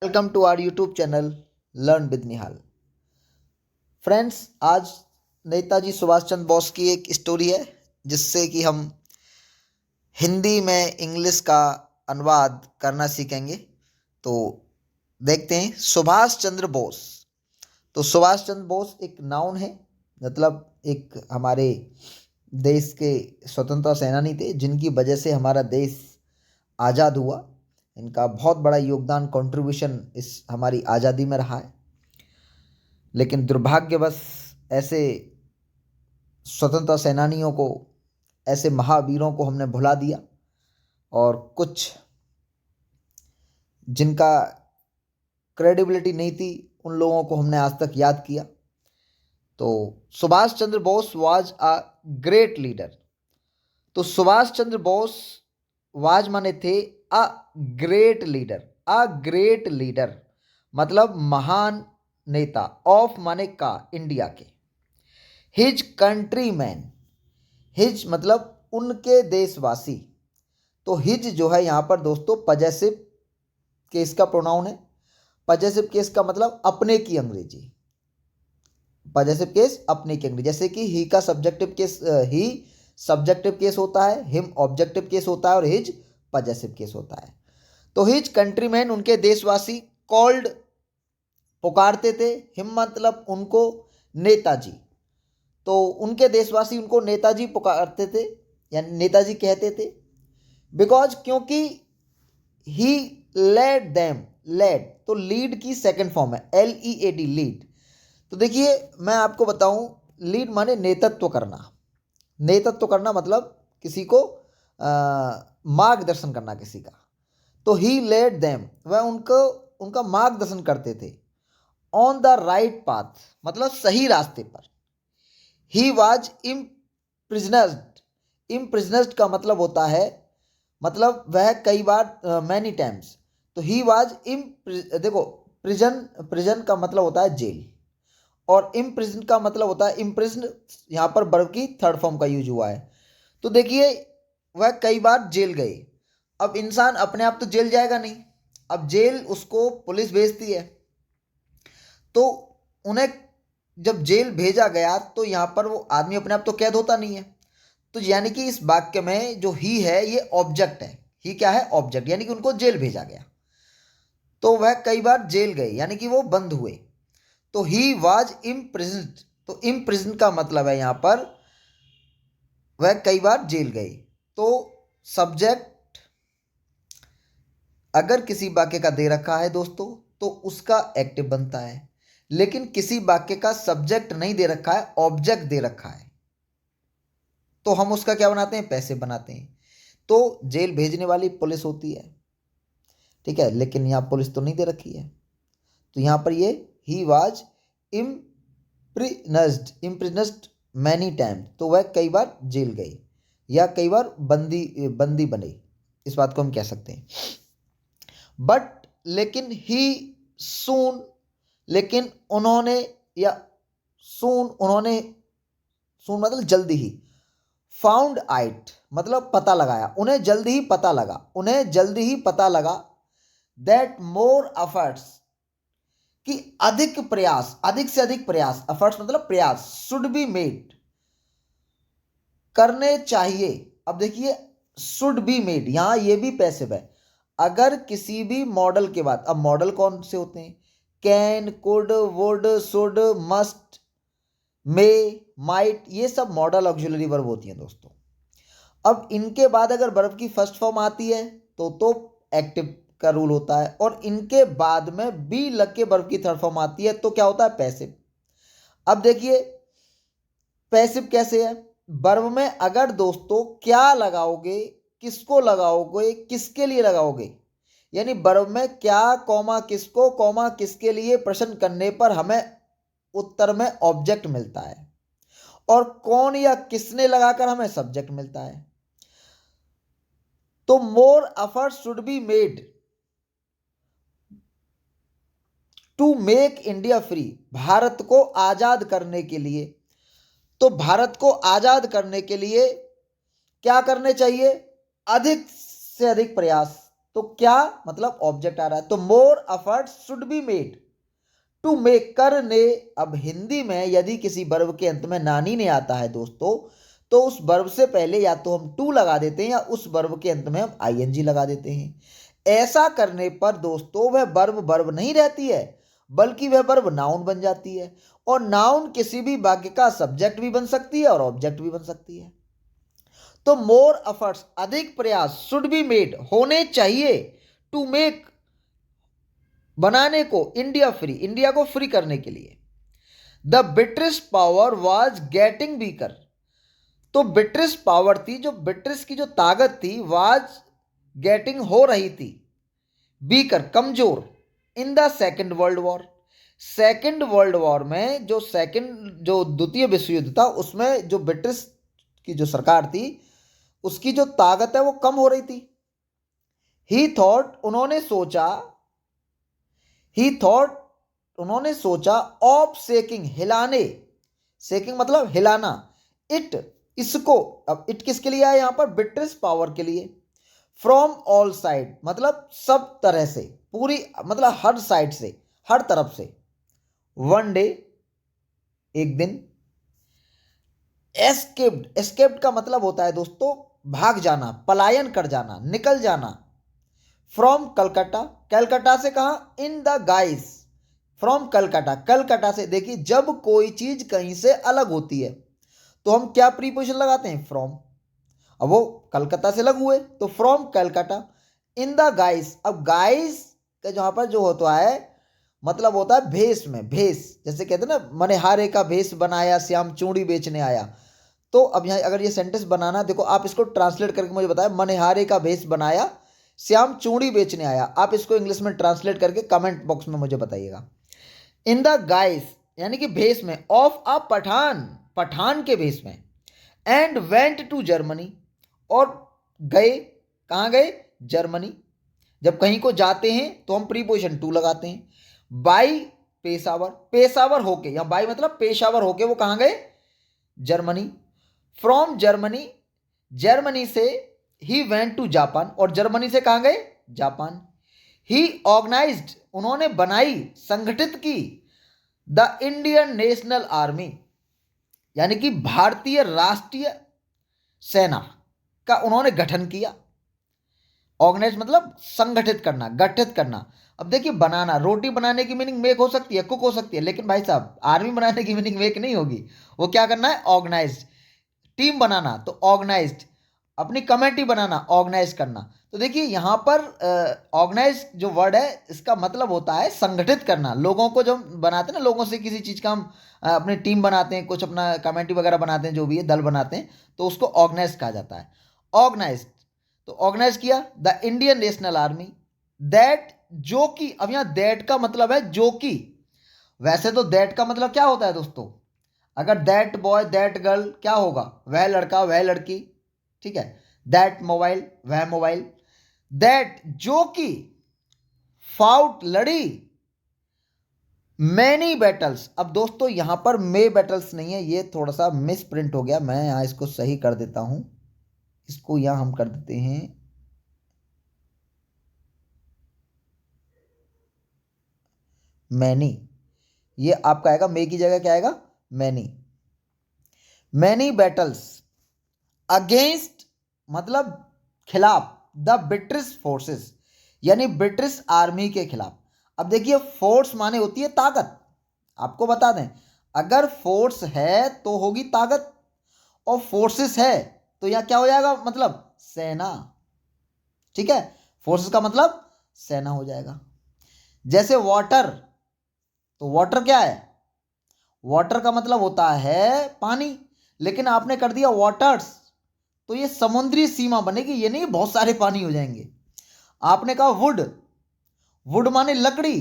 Welcome to our YouTube channel learn with Nihal. Friends, आज नेताजी सुभाष चंद्र बोस की एक स्टोरी है जिससे कि हम हिंदी में इंग्लिश का अनुवाद करना सीखेंगे। तो देखते हैं सुभाष चंद्र बोस। तो सुभाष चंद्र बोस एक नाउन है, मतलब एक हमारे देश के स्वतंत्रता सेनानी थे जिनकी वजह से हमारा देश आज़ाद हुआ। इनका बहुत बड़ा योगदान कंट्रीब्यूशन इस हमारी आज़ादी में रहा है। लेकिन दुर्भाग्यवश ऐसे स्वतंत्रता सेनानियों को, ऐसे महावीरों को हमने भुला दिया और कुछ जिनका क्रेडिबिलिटी नहीं थी उन लोगों को हमने आज तक याद किया। तो Subhash Chandra Bose was a great leader. तो सुभाष चंद्र बोस वाज माने थे a great leader. A great leader मतलब महान नेता। ऑफ माने का, इंडिया के। हिज कंट्री मैन, हिज मतलब उनके देशवासी। तो हिज जो है यहाँ पर दोस्तों पजेसिव केस का प्रोनाउन है। पजेसिव केस का मतलब अपने की अंग्रेजी। पजेसिव केस अपने की अंग्रेजी। जैसे कि ही का सब्जेक्टिव केस, ही सब्जेक्टिव केस होता है, हिम ऑब्जेक्टिव केस होता है और हिज पजेसिव केस होता है। तो हिज कंट्रीमैन उनके देशवासी, कॉल्ड पुकारते थे, हिम मतलब उनको, नेताजी। तो उनके देशवासी उनको नेताजी पुकारते थे यानी नेताजी कहते थे। बिकॉज क्योंकि ही लेड देम, लेड तो लीड की सेकंड फॉर्म है, LEAD, लीड। तो देखिए मैं आपको बताऊं, लीड माने नेतृत्व करना। नेतृत्व करना मतलब किसी को मार्गदर्शन करना किसी का। तो ही लेड देम, वह उनको उनका मार्गदर्शन करते थे। ऑन द राइट पाथ मतलब सही रास्ते पर। He was इम्प्रिजनर्ड। इम्प्रिजनर्ड का मतलब होता है, मतलब वह कई बार, मैनी टाइम्स। तो ही वॉज देखो, प्रिजन, प्रिजन का मतलब होता है जेल, और इम्प्रिजन का मतलब होता है इम्प्रिजन। यहाँ पर वर्ब की थर्ड फॉर्म का यूज हुआ है। तो देखिए वह कई बार जेल गए। अब इंसान अपने आप तो जेल जाएगा नहीं, अब जेल उसको पुलिस भेजती है। तो उन्हें जब जेल भेजा गया तो यहाँ पर वो आदमी अपने आप तो कैद होता नहीं है। तो यानी कि इस वाक्य में जो ही है ये ऑब्जेक्ट है। ही क्या है? ऑब्जेक्ट, यानी कि उनको जेल भेजा गया। तो वह कई बार जेल गए यानी कि वो बंद हुए। तो ही वॉज इम्प्रिजन्ड। तो इम्प्रिजन का मतलब है यहाँ पर वह कई बार जेल गए। तो सब्जेक्ट अगर किसी वाक्य का दे रखा है दोस्तों तो उसका एक्टिव बनता है, लेकिन किसी वाक्य का सब्जेक्ट नहीं दे रखा है, ऑब्जेक्ट दे रखा है, तो हम उसका क्या बनाते हैं? पैसिव बनाते हैं। तो जेल भेजने वाली पुलिस होती है, ठीक है, लेकिन यहाँ पुलिस तो नहीं दे रखी है। तो यहाँ पर ये he was imprisoned many time, तो वह कई बार जेल गए या कई बार बंदी बंदी बने, इस बात को हम कह सकते हैं। बट लेकिन ही सून, लेकिन उन्होंने, या सून उन्होंने, सून मतलब जल्दी ही। फाउंड आइट मतलब पता लगाया, उन्हें जल्दी ही पता लगा, उन्हें जल्दी ही पता लगा दैट मोर एफर्ट्स कि अधिक प्रयास, अधिक से अधिक प्रयास, एफर्ट्स मतलब प्रयास, शुड बी मेड करने चाहिए। अब देखिए शुड बी मेड, यहां ये भी पैसिव है। अगर किसी भी मॉडल के बाद, अब मॉडल कौन से होते हैं? Can, could, would, should, must, may, might, ये सब मॉडल ऑक्सिलरी वर्ब होती हैं दोस्तों। अब इनके बाद अगर वर्ब की फर्स्ट फॉर्म आती है तो एक्टिव का रूल होता है, और इनके बाद में बी लग के वर्ब की थर्ड फॉर्म आती है तो क्या होता है? पैसिव। अब देखिए पैसिव कैसे है? वर्ब में अगर दोस्तों क्या लगाओगे, किसको लगाओगे, किसके लिए लगाओगे, यानी वर्ब में क्या, कॉमा किसको, कॉमा किसके लिए प्रश्न करने पर हमें उत्तर में ऑब्जेक्ट मिलता है, और कौन या किसने लगाकर हमें सब्जेक्ट मिलता है। तो more effort should be made to make India free, Bharat को आजाद करने के लिए। तो भारत को आजाद करने के लिए क्या करने चाहिए? अधिक से अधिक प्रयास, तो क्या मतलब ऑब्जेक्ट आ रहा है, तो more effort should be made to make, करने। अब हिंदी में यदि किसी वर्ब के अंत में नानी ने आता है दोस्तों, तो उस वर्ब से पहले या तो हम टू लगा देते हैं या उस वर्ब के अंत में हम आईएनजी लगा देते हैं। ऐसा करने पर दोस्तों वह वर्ब वर्ब नहीं रहती है, बल्कि वह वर्ब नाउन बन जाती है। और नाउन किसी भी वाक्य का सब्जेक्ट भी बन सकती है और ऑब्जेक्ट भी बन सकती है। तो मोर एफर्ट्स, अधिक प्रयास, शुड बी मेड, होने चाहिए, टू मेक, बनाने को, इंडिया फ्री, इंडिया को फ्री करने के लिए। The British power was getting weaker, तो ब्रिटिश पावर थी, जो ब्रिटिश की जो ताकत थी, वाज गेटिंग हो रही थी, वीकर कमजोर, in the second world war, second world war में, जो द्वितीय विश्व युद्ध था उसमें जो ब्रिटिश की जो सरकार थी उसकी जो ताकत है वो कम हो रही थी। ही थॉट, उन्होंने सोचा, ही थॉट, उन्होंने सोचा, ऑफ शेकिंग, हिलाने, शेकिंग मतलब हिलाना, इट, इसको। अब इट किसके लिए आया यहां पर, ब्रिटिश पावर के लिए। फ्रॉम ऑल साइड मतलब सब तरह से, पूरी मतलब हर साइड से, हर तरफ से। वन डे, एक दिन। एस्केप्ड, एस्केप्ड का मतलब होता है दोस्तों भाग जाना, पलायन कर जाना, निकल जाना। फ्रॉम कलकत्ता, कलकत्ता से कहा, in the guys, from Calcutta, Calcutta से। देखिए जब कोई चीज कहीं से अलग होती है तो हम क्या प्रीपोजिशन लगाते हैं, फ्रॉम। अब वो कलकत्ता से अलग हुए तो from Calcutta, in the guys. अब गाइस का जहां पर जो होता है मतलब होता है भेष में, भेष, जैसे कहते हैं ना, मनिहारे का भेष बनाया श्याम चूड़ी बेचने आया। तो अब यहाँ अगर ये सेंटेंस बनाना, देखो आप इसको ट्रांसलेट करके मुझे बताएं, मनिहारे का भेष बनाया श्याम चूड़ी बेचने आया। आप इसको इंग्लिश में ट्रांसलेट करके कमेंट बॉक्स में मुझे बताइएगा। इन द गाइस यानी कि भेष में, ऑफ अ पठान, पठान के भेष में। एंड वेंट टू जर्मनी, और गए, कहाँ गए, जर्मनी। जब कहीं को जाते हैं तो हम प्रीपोजिशन टू लगाते हैं। बाई, पेशावर, पेशावर होके, या बाई मतलब पेशावर होके वो कहाँ गए, जर्मनी। फ्रॉम जर्मनी, जर्मनी से ही वेंट टू जापान, और जर्मनी से कहाँ गए, जापान। ही ऑर्गेनाइज्ड, उन्होंने बनाई, संगठित की, द इंडियन नेशनल आर्मी, यानी कि भारतीय राष्ट्रीय सेना का उन्होंने गठन किया। ऑर्गेनाइज मतलब संगठित करना, गठित करना। अब देखिए बनाना, रोटी बनाने की मीनिंग मेक हो सकती है, कुक हो सकती है, लेकिन भाई साहब आर्मी बनाने की मीनिंग मेक नहीं होगी। वो क्या करना है, ऑर्गेनाइज्ड। टीम बनाना तो ऑर्गेनाइज्ड, अपनी कमेटी बनाना, ऑर्गेनाइज करना। तो देखिए यहाँ पर ऑर्गेनाइज जो वर्ड है इसका मतलब होता है संगठित करना। लोगों को जब बनाते हैं ना, लोगों से किसी चीज़ का हम अपनी टीम बनाते हैं, कुछ अपना कमेटी वगैरह बनाते हैं, जो भी है दल बनाते हैं, तो उसको ऑर्गेनाइज कहा जाता है, ऑर्गेनाइज। तो ऑर्गेनाइज किया the Indian national army, that, जो कि, अब यहाँ दैट का मतलब है जो कि। वैसे तो दैट का मतलब क्या होता है दोस्तों, अगर दैट बॉय दैट गर्ल क्या होगा, वह लड़का वह लड़की, ठीक है। दैट मोबाइल वह मोबाइल। दैट जो कि, फाउट लड़ी, मैनी बैटल्स। अब दोस्तों यहां पर मे बैटल्स नहीं है, ये थोड़ा सा मिस प्रिंट हो गया, मैं यहां इसको सही कर देता हूं। इसको यहां हम कर देते हैं मैनी, ये आपका आएगा, मे की जगह क्या आएगा, मैनी। मैनी बैटल्स अगेंस्ट मतलब खिलाफ, द ब्रिटिश फोर्सेस यानी ब्रिटिश आर्मी के खिलाफ। अब देखिए फोर्स माने होती है ताकत, आपको बता दें, अगर फोर्स है तो होगी ताकत, और फोर्सेस है तो यहां क्या हो जाएगा, मतलब सेना, ठीक है। फोर्सेस का मतलब सेना हो जाएगा। जैसे वाटर, तो वाटर क्या है, वाटर का मतलब होता है पानी, लेकिन आपने कर दिया वाटर्स, तो ये समुद्री सीमा बनेगी, ये नहीं बहुत सारे पानी हो जाएंगे। आपने कहा वुड, वुड माने लकड़ी,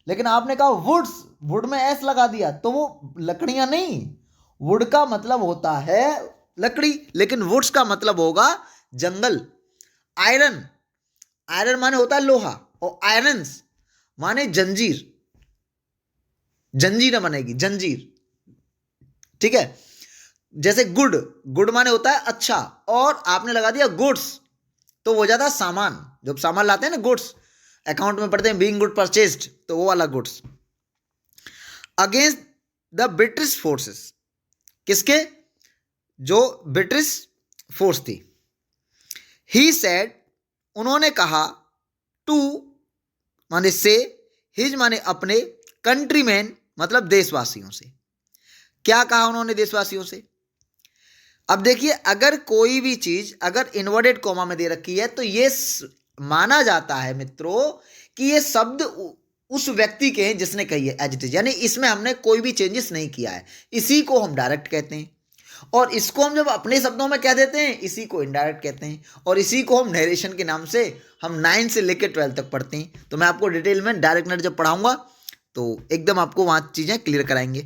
लेकिन आपने कहा वुड्स, वुड में एस लगा दिया तो वो लकड़ियां नहीं। वुड का मतलब होता है लकड़ी, लेकिन वुड्स का मतलब होगा जंगल। आयरन, आयरन माने होता है लोहा, और आयरन्स माने जंजीर, जंजीर बनेगी, जंजीर, ठीक है। जैसे गुड, गुड माने होता है अच्छा, और आपने लगा दिया गुड्स, तो वो ज़्यादा सामान, जब सामान लाते हैं ना, गुड्स अकाउंट में पढ़ते हैं बीइंग गुड परचेस्ड, तो वो वाला goods. Against the British forces, किसके? जो ब्रिटिश फोर्स थी। ही सेड, उन्होंने कहा, टू माने से, हिज माने अपने, कंट्रीमैन मतलब देशवासियों से। क्या कहा उन्होंने देशवासियों से? अब देखिए, अगर कोई भी चीज अगर इन्वर्टेड कॉमा में दे रखी है तो ये माना जाता है मित्रों कि ये शब्द उस व्यक्ति के हैं जिसने कही है, एज इट इज, यानी इसमें हमने कोई भी चेंजेस नहीं किया है। इसी को हम डायरेक्ट कहते हैं, और इसको हम जब अपने शब्दों में कह देते हैं इसी को इनडायरेक्ट कहते हैं, और इसी को हम नरेशन के नाम से हम 9 से लेकर 12 तक पढ़ते हैं। तो मैं आपको डिटेल में डायरेक्ट नरेट जब पढ़ाऊंगा तो एकदम आपको वहां चीजें क्लियर कराएंगे।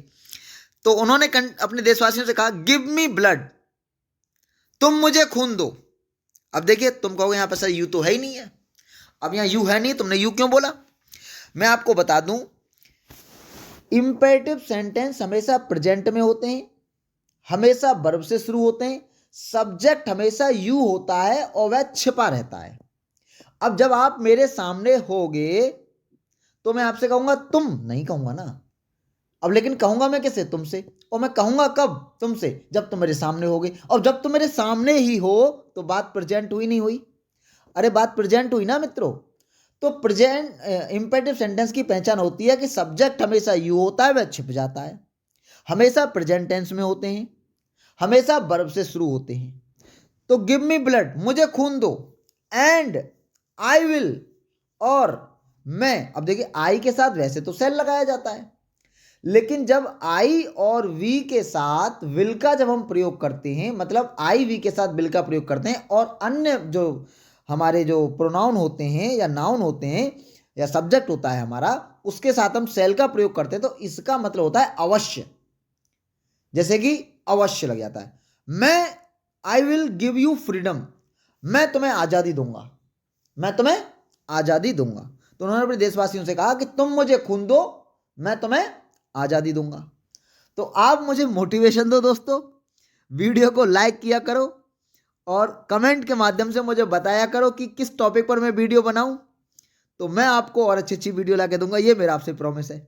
तो उन्होंने अपने देशवासियों से कहा, गिव मी ब्लड, तुम मुझे खून दो। अब देखिए, तुम कहोगे यहां पर सर यू तो है ही नहीं है। अब यहां यू है नहीं, तुमने यू क्यों बोला? मैं आपको बता दूं, इंपेरेटिव सेंटेंस हमेशा प्रेजेंट में होते हैं, हमेशा वर्ब से शुरू होते हैं, सब्जेक्ट हमेशा यू होता है और वह छिपा रहता है। अब जब आप मेरे सामने होगे तो मैं आपसे कहूंगा तुम, नहीं कहूंगा ना। अब लेकिन कहूंगा मैं किसे? तुमसे। और मैं कहूंगा कब? तुमसे, जब तुम मेरे सामने होगे। और जब तुम मेरे सामने ही हो तो बात प्रेजेंट हुई नहीं हुई? अरे बात प्रेजेंट हुई ना मित्रों। तो प्रेजेंट इंपेरेटिव सेंटेंस की पहचान होती है कि सब्जेक्ट हमेशा यू होता है, वह छिप जाता है, हमेशा प्रेजेंट टेंस में होते हैं, हमेशा वर्ब से शुरू होते हैं। तो गिव मी ब्लड, मुझे खून दो, एंड आई विल, और मैं। अब देखिए, आई के साथ वैसे तो सेल लगाया जाता है, लेकिन जब आई और वी के साथ विल का जब हम प्रयोग करते हैं, मतलब आई वी के साथ विल का प्रयोग करते हैं, और अन्य जो हमारे जो प्रोनाउन होते हैं या नाउन होते हैं या सब्जेक्ट होता है हमारा, उसके साथ हम सेल का प्रयोग करते हैं, तो इसका मतलब होता है अवश्य। जैसे कि अवश्य लग जाता है, मैं I will give you freedom, मैं तुम्हें आजादी दूंगा, मैं तुम्हें आजादी दूंगा। तो उन्होंने अपने देशवासियों से कहा कि तुम मुझे खून दो, मैं तुम्हें आजादी दूंगा। तो आप मुझे मोटिवेशन दो दोस्तों, वीडियो को लाइक किया करो और कमेंट के माध्यम से मुझे बताया करो कि किस टॉपिक पर मैं वीडियो बनाऊं, तो मैं आपको और अच्छी अच्छी वीडियो लाके दूंगा, ये मेरा आपसे प्रॉमिस है।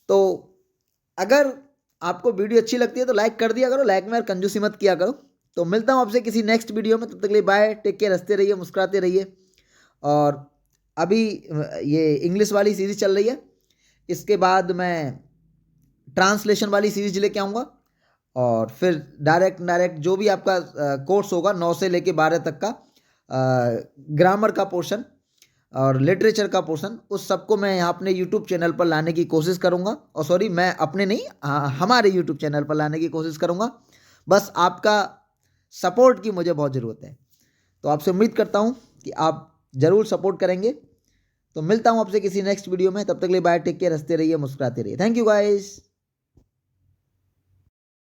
तो अगर आपको वीडियो अच्छी लगती है तो लाइक कर दिया करो, लाइक में कंजूसी मत किया करो। तो मिलता हूं आपसे किसी नेक्स्ट वीडियो में, तब तक के लिए बाय, टेक केयर, हंसते रहिए, मुस्कुराते रहिए। और अभी ये इंग्लिश वाली सीरीज चल रही है, इसके बाद मैं ट्रांसलेशन वाली सीरीज लेके आऊँगा, और फिर डायरेक्ट जो भी आपका कोर्स होगा 9 से लेके 12 तक का, ग्रामर का पोर्शन और लिटरेचर का पोर्शन, उस सबको मैं यहाँ अपने यूट्यूब चैनल पर लाने की कोशिश करूँगा। और सॉरी, मैं अपने नहीं, हमारे यूट्यूब चैनल पर लाने की कोशिश करूँगा। बस आपका सपोर्ट की मुझे बहुत ज़रूरत है, तो आपसे उम्मीद करता हूँ कि आप ज़रूर सपोर्ट करेंगे। तो मिलता हूँ आपसे किसी नेक्स्ट वीडियो में, तब तक के लिए बाय, टेक केयर, हंसते रहिए, मुस्कुराते रहिए। Thank you guys.